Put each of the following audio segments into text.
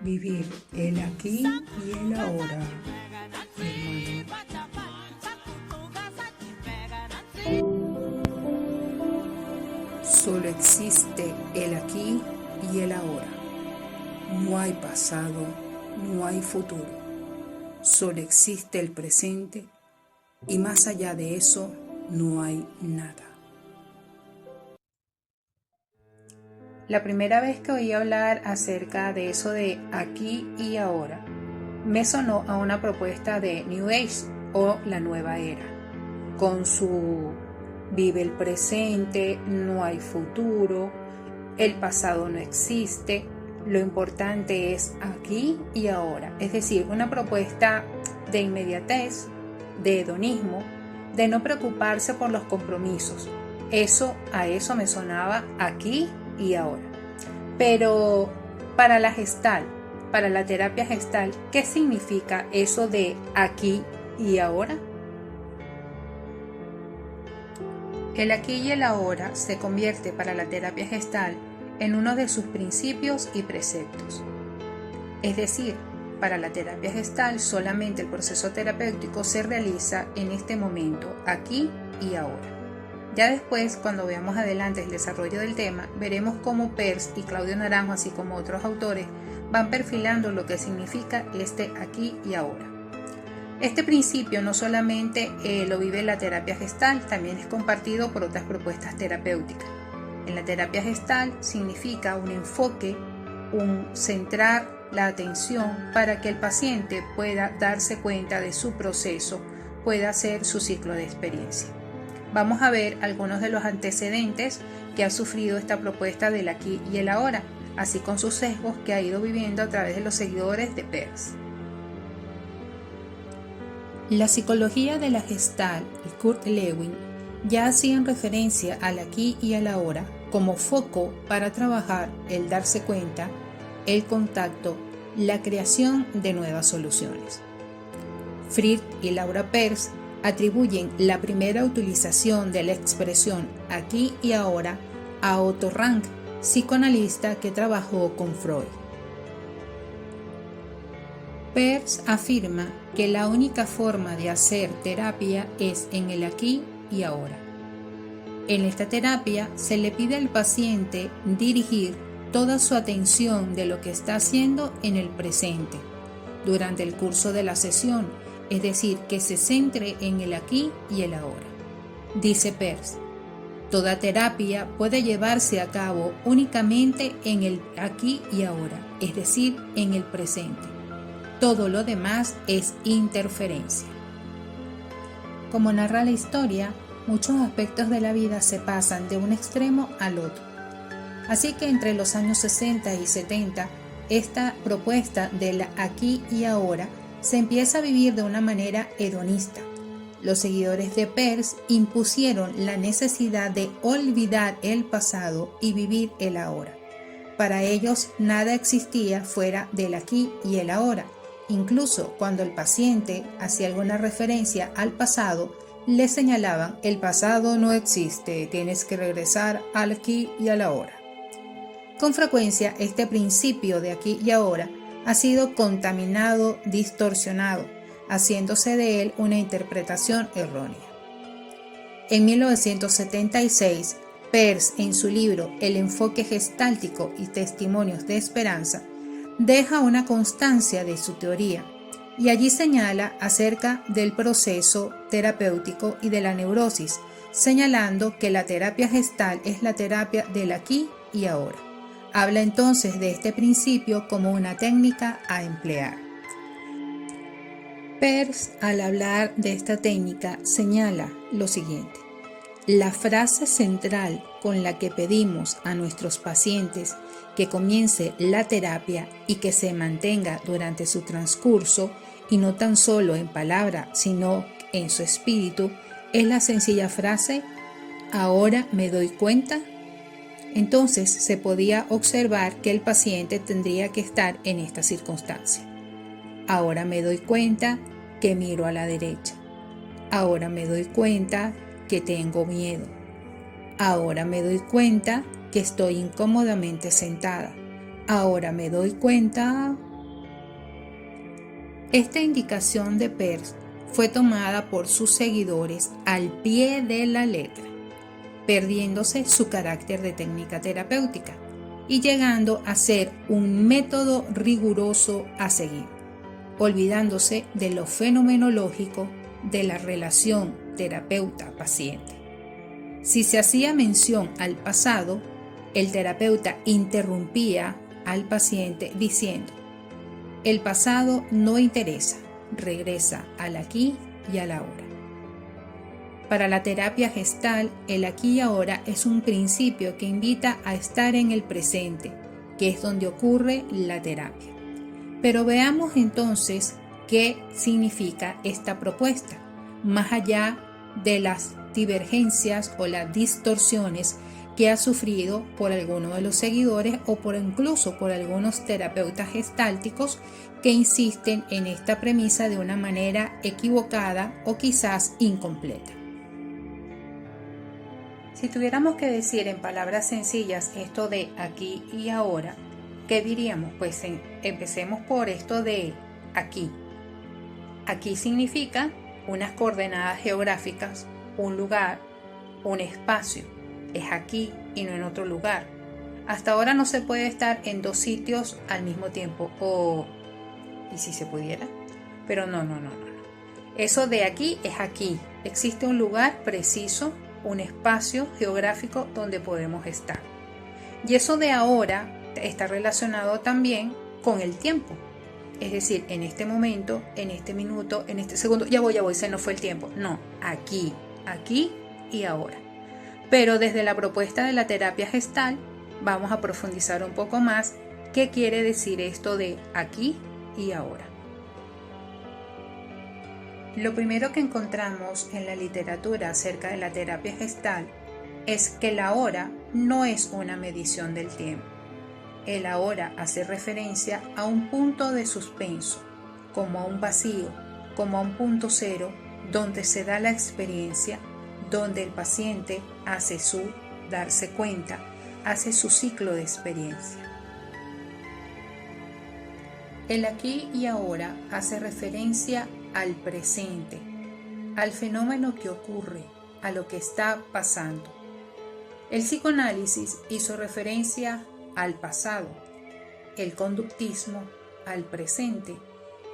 Vivir el aquí y el ahora, hermano. Solo existe el aquí y el ahora. No hay pasado, no hay futuro. Solo existe el presente y más allá de eso no hay nada. La primera vez que oí hablar acerca de eso de aquí y ahora, me sonó a una propuesta de New Age o la nueva era, con su vive el presente, no hay futuro, el pasado no existe, lo importante es aquí y ahora. Es decir, una propuesta de inmediatez, de hedonismo, de no preocuparse por los compromisos. A eso me sonaba aquí y ahora. Pero para la Gestalt, para la terapia Gestalt, ¿qué significa eso de aquí y ahora? El aquí y el ahora se convierte para la terapia Gestalt en uno de sus principios y preceptos. Es decir, para la terapia Gestalt solamente el proceso terapéutico se realiza en este momento, aquí y ahora. Ya después, cuando veamos adelante el desarrollo del tema, veremos cómo Peirce y Claudio Naranjo, así como otros autores, van perfilando lo que significa este aquí y ahora. Este principio no solamente lo vive la terapia Gestalt, también es compartido por otras propuestas terapéuticas. En la terapia Gestalt significa un enfoque, un centrar la atención para que el paciente pueda darse cuenta de su proceso, pueda hacer su ciclo de experiencia. Vamos a ver algunos de los antecedentes que ha sufrido esta propuesta del aquí y el ahora, así con sus sesgos que ha ido viviendo a través de los seguidores de Peirce. La psicología de la Gestalt y Kurt Lewin ya hacían referencia al aquí y al ahora como foco para trabajar el darse cuenta, el contacto, la creación de nuevas soluciones. Fried y Laura Peirce atribuyen la primera utilización de la expresión aquí y ahora a Otto Rank, psicoanalista que trabajó con Freud. Peirce afirma que la única forma de hacer terapia es en el aquí y ahora. En esta terapia se le pide al paciente dirigir toda su atención de lo que está haciendo en el presente durante el curso de la sesión, es decir, que se centre en el aquí y el ahora. Dice Peirce, toda terapia puede llevarse a cabo únicamente en el aquí y ahora, es decir, en el presente. Todo lo demás es interferencia. Como narra la historia, muchos aspectos de la vida se pasan de un extremo al otro. Así que entre los años 60 y 70, esta propuesta del aquí y ahora se empieza a vivir de una manera hedonista. Los seguidores de Peirce impusieron la necesidad de olvidar el pasado y vivir el ahora. Para ellos nada existía fuera del aquí y el ahora. Incluso cuando el paciente hacía alguna referencia al pasado, le señalaban: el pasado no existe, tienes que regresar al aquí y al ahora. Con frecuencia este principio de aquí y ahora ha sido contaminado, distorsionado, haciéndose de él una interpretación errónea. En 1976, Peirce, en su libro El enfoque gestáltico y testimonios de esperanza, deja una constancia de su teoría y allí señala acerca del proceso terapéutico y de la neurosis, señalando que la terapia gestal es la terapia del aquí y ahora. Habla entonces de este principio como una técnica a emplear. Peirce, al hablar de esta técnica, señala lo siguiente: la frase central con la que pedimos a nuestros pacientes que comience la terapia y que se mantenga durante su transcurso, y no tan solo en palabra, sino en su espíritu, es la sencilla frase: ahora me doy cuenta. Entonces se podía observar que el paciente tendría que estar en esta circunstancia. Ahora me doy cuenta que miro a la derecha. Ahora me doy cuenta que tengo miedo. Ahora me doy cuenta que estoy incómodamente sentada. Ahora me doy cuenta Esta indicación de Peirce fue tomada por sus seguidores al pie de la letra, perdiéndose su carácter de técnica terapéutica y llegando a ser un método riguroso a seguir, olvidándose de lo fenomenológico de la relación terapeuta-paciente. Si se hacía mención al pasado, el terapeuta interrumpía al paciente diciendo: el pasado no interesa, regresa al aquí y a la ahora. Para la terapia gestal, el aquí y ahora es un principio que invita a estar en el presente, que es donde ocurre la terapia. Pero veamos entonces qué significa esta propuesta, más allá de las divergencias o las distorsiones que ha sufrido por alguno de los seguidores o incluso por algunos terapeutas gestálticos que insisten en esta premisa de una manera equivocada o quizás incompleta. Si tuviéramos que decir en palabras sencillas esto de aquí y ahora, ¿qué diríamos? Pues empecemos por esto de aquí. Aquí significa unas coordenadas geográficas, un lugar, un espacio. Es aquí y no en otro lugar. Hasta ahora no se puede estar en dos sitios al mismo tiempo. ¿Y si se pudiera? Pero no. Eso de aquí es aquí. Existe un lugar preciso, un espacio geográfico donde podemos estar. Y eso de ahora está relacionado también con el tiempo. Es decir, en este momento, en este minuto, en este segundo, ya voy, se nos fue el tiempo. No, aquí y ahora. Pero desde la propuesta de la terapia gestal vamos a profundizar un poco más qué quiere decir esto de aquí y ahora. Lo primero que encontramos en la literatura acerca de la terapia gestal es que el ahora no es una medición del tiempo. El ahora hace referencia a un punto de suspenso, como a un vacío, como a un punto cero, donde se da la experiencia, donde el paciente hace su darse cuenta, hace su ciclo de experiencia. El aquí y ahora hace referencia al presente, al fenómeno que ocurre, a lo que está pasando. El psicoanálisis hizo referencia al pasado, el conductismo al presente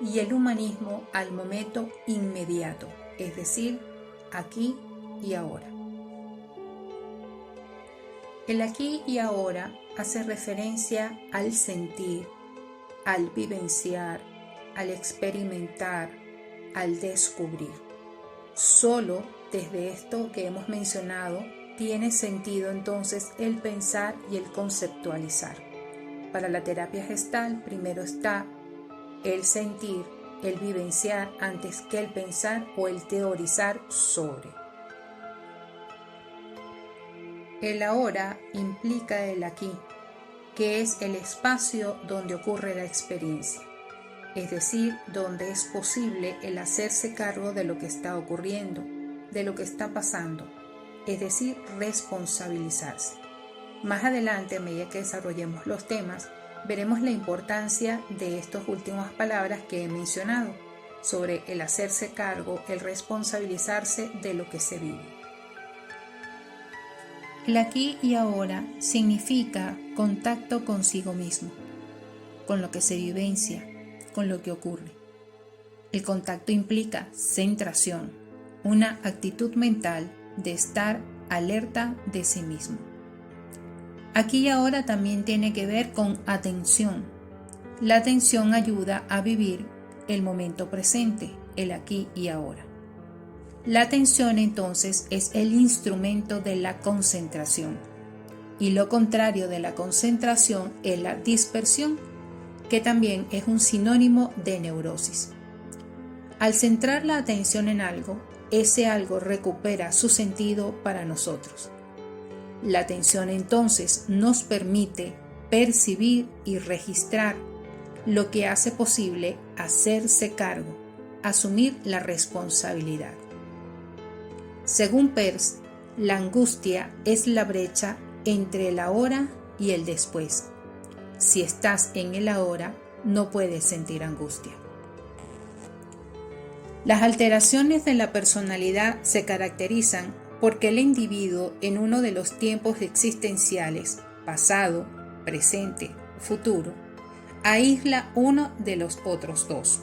y el humanismo al momento inmediato, es decir, aquí y ahora. El aquí y ahora hace referencia al sentir, al vivenciar, al experimentar, al descubrir. Solo desde esto que hemos mencionado tiene sentido entonces el pensar y el conceptualizar. Para la terapia gestal primero está el sentir, el vivenciar antes que el pensar o el teorizar sobre. El ahora implica el aquí, que es el espacio donde ocurre la experiencia, es decir, donde es posible el hacerse cargo de lo que está ocurriendo, de lo que está pasando, es decir, responsabilizarse. Más adelante, a medida que desarrollemos los temas, veremos la importancia de estas últimas palabras que he mencionado, sobre el hacerse cargo, el responsabilizarse de lo que se vive. El aquí y ahora significa contacto consigo mismo, con lo que se vivencia, con lo que ocurre. El contacto implica centración, una actitud mental de estar alerta de sí mismo. Aquí y ahora también tiene que ver con atención. La atención ayuda a vivir el momento presente, el aquí y ahora. La atención entonces es el instrumento de la concentración y lo contrario de la concentración es la dispersión, que también es un sinónimo de neurosis. Al centrar la atención en algo, ese algo recupera su sentido para nosotros. La atención entonces nos permite percibir y registrar, lo que hace posible hacerse cargo, asumir la responsabilidad. Según Peirce, la angustia es la brecha entre el ahora y el después. Si estás en el ahora, no puedes sentir angustia. Las alteraciones de la personalidad se caracterizan porque el individuo en uno de los tiempos existenciales, pasado, presente o futuro, aísla uno de los otros dos,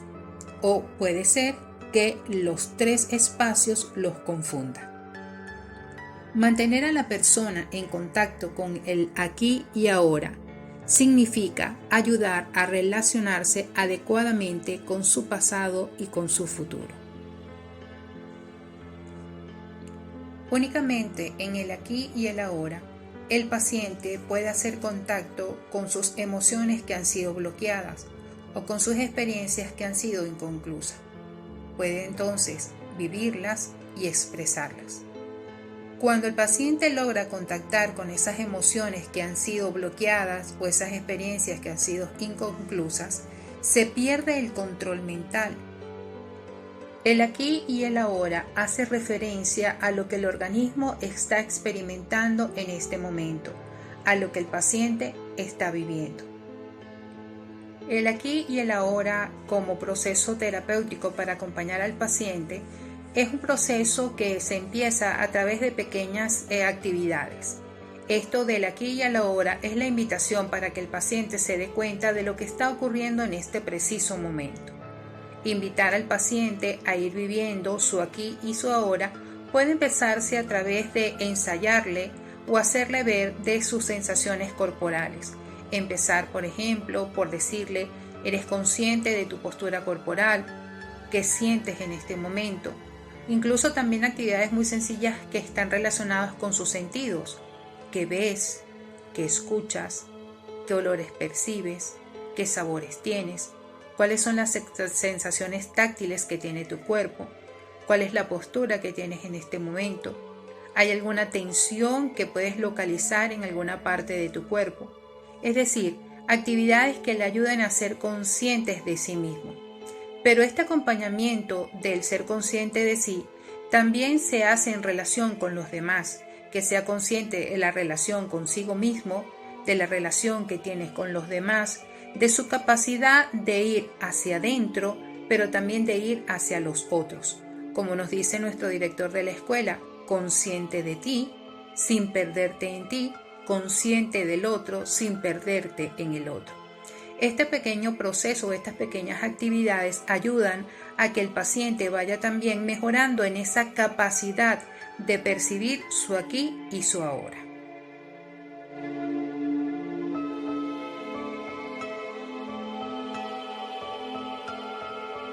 o puede ser que los tres espacios los confunda. Mantener a la persona en contacto con el aquí y ahora significa ayudar a relacionarse adecuadamente con su pasado y con su futuro. Únicamente en el aquí y el ahora, el paciente puede hacer contacto con sus emociones que han sido bloqueadas o con sus experiencias que han sido inconclusas. Puede entonces vivirlas y expresarlas. Cuando el paciente logra contactar con esas emociones que han sido bloqueadas o esas experiencias que han sido inconclusas, se pierde el control mental. El aquí y el ahora hace referencia a lo que el organismo está experimentando en este momento, a lo que el paciente está viviendo. El aquí y el ahora como proceso terapéutico para acompañar al paciente es un proceso que se empieza a través de pequeñas actividades. Esto del aquí y el ahora es la invitación para que el paciente se dé cuenta de lo que está ocurriendo en este preciso momento. Invitar al paciente a ir viviendo su aquí y su ahora puede empezarse a través de ensayarle o hacerle ver de sus sensaciones corporales. Empezar, por ejemplo, por decirle: ¿eres consciente de tu postura corporal? ¿Qué sientes en este momento? Incluso también actividades muy sencillas que están relacionadas con sus sentidos. ¿Qué ves? ¿Qué escuchas? ¿Qué olores percibes? ¿Qué sabores tienes? ¿Cuáles son las sensaciones táctiles que tiene tu cuerpo? ¿Cuál es la postura que tienes en este momento? ¿Hay alguna tensión que puedes localizar en alguna parte de tu cuerpo? Es decir, actividades que le ayuden a ser conscientes de sí mismo. Pero este acompañamiento del ser consciente de sí también se hace en relación con los demás, que sea consciente de la relación consigo mismo, de la relación que tienes con los demás, de su capacidad de ir hacia adentro, pero también de ir hacia los otros. Como nos dice nuestro director de la escuela, consciente de ti, sin perderte en ti, consciente del otro, sin perderte en el otro. Este pequeño proceso, estas pequeñas actividades ayudan a que el paciente vaya también mejorando en esa capacidad de percibir su aquí y su ahora.